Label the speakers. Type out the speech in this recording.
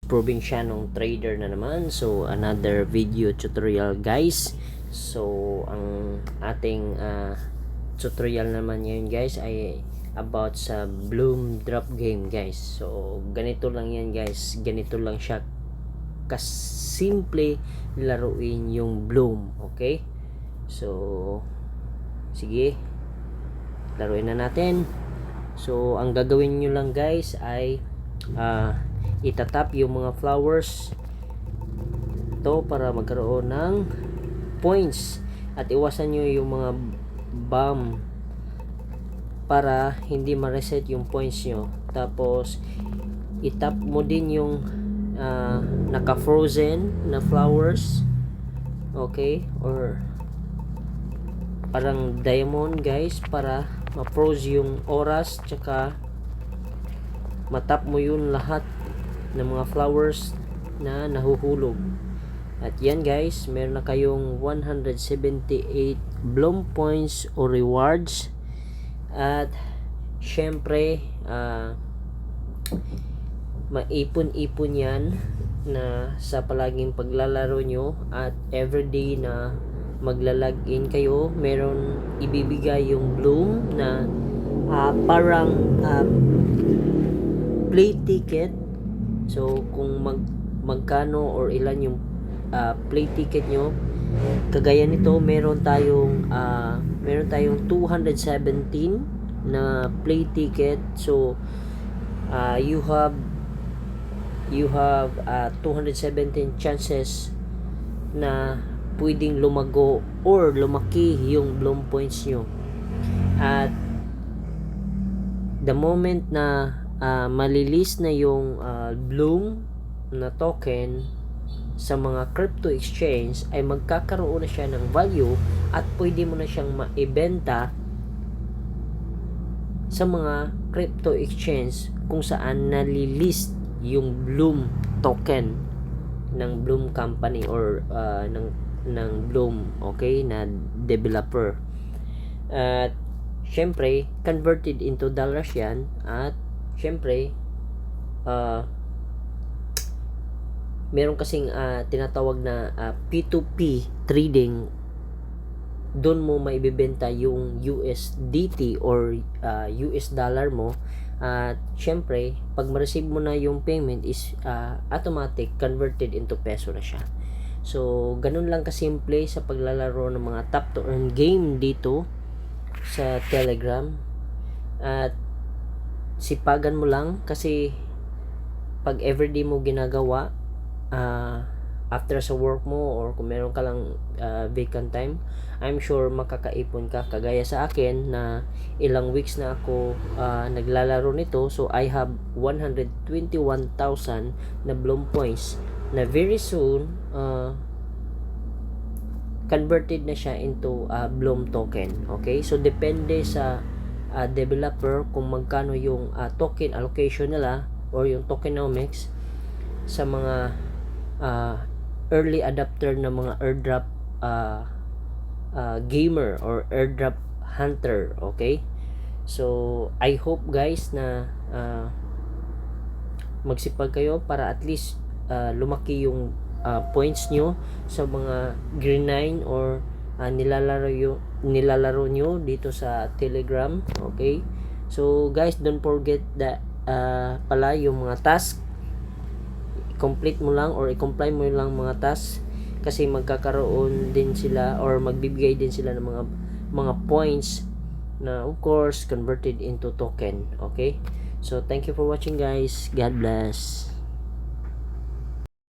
Speaker 1: Provincianong trader na naman. So another video tutorial guys. So ang ating tutorial naman ngayon guys ay about sa Bloom drop game guys. So ganito lang yan guys, ganito lang siya kasimple laruin yung Bloom. Okay, so sige, laruin na natin. So ang gagawin nyo lang guys ay itatap yung mga flowers to para magkaroon ng points, at iwasan nyo yung mga bomb para hindi ma-reset yung points nyo. Tapos itap mo din yung naka-frozen na flowers, okay, or parang diamond guys, para ma-froze yung oras, tsaka matap mo yun lahat ng mga flowers na nahuhulog. At yan guys, meron na kayong 178 Bloom points o rewards. At syempre maipon-ipon yan na sa palaging paglalaro nyo, at everyday na maglalagin kayo, meron ibibigay yung Bloom na parang play ticket. So kung magkano or ilan yung play ticket nyo, kagaya nito, meron tayong 217 na play ticket. So you have 217 chances na pwedeng lumago or lumaki yung Bloom points nyo. At the moment na malilist na yung Bloom na token sa mga crypto exchange, ay magkakaroon na siya ng value at pwede mo na siyang maibenta sa mga crypto exchange kung saan nalilist yung Bloom token ng Bloom company or ng Bloom, okay, na developer. At syempre converted into dollars yan. At syempre meron kasing tinatawag na P2P trading. Doon mo maibebenta yung USDT or US dollar mo. At syempre pag ma-receive mo na yung payment is automatic converted into peso na siya. So ganun lang kasimple sa paglalaro ng mga tap to earn game dito sa Telegram. At sipagan mo lang, kasi pag everyday mo ginagawa, after sa work mo or kung meron ka lang vacant time, I'm sure makakaipon ka. Kagaya sa akin na ilang weeks na ako naglalaro nito, so I have 121,000 na Bloom points na very soon converted na siya into Bloom token. Okay, so depende sa developer kung magkano yung token allocation nila or yung tokenomics sa mga early adopter na mga airdrop gamer or airdrop hunter. Okay, so I hope guys na magsipag kayo para at least lumaki yung points nyo sa mga green 9 or nilalaro nyo dito sa Telegram. Okay, so guys, don't forget that pala yung mga task, complete mo lang or i-comply mo lang mga task, kasi magkakaroon din sila or magbibigay din sila ng mga points na of course converted into token. Okay, so thank you for watching guys. God bless.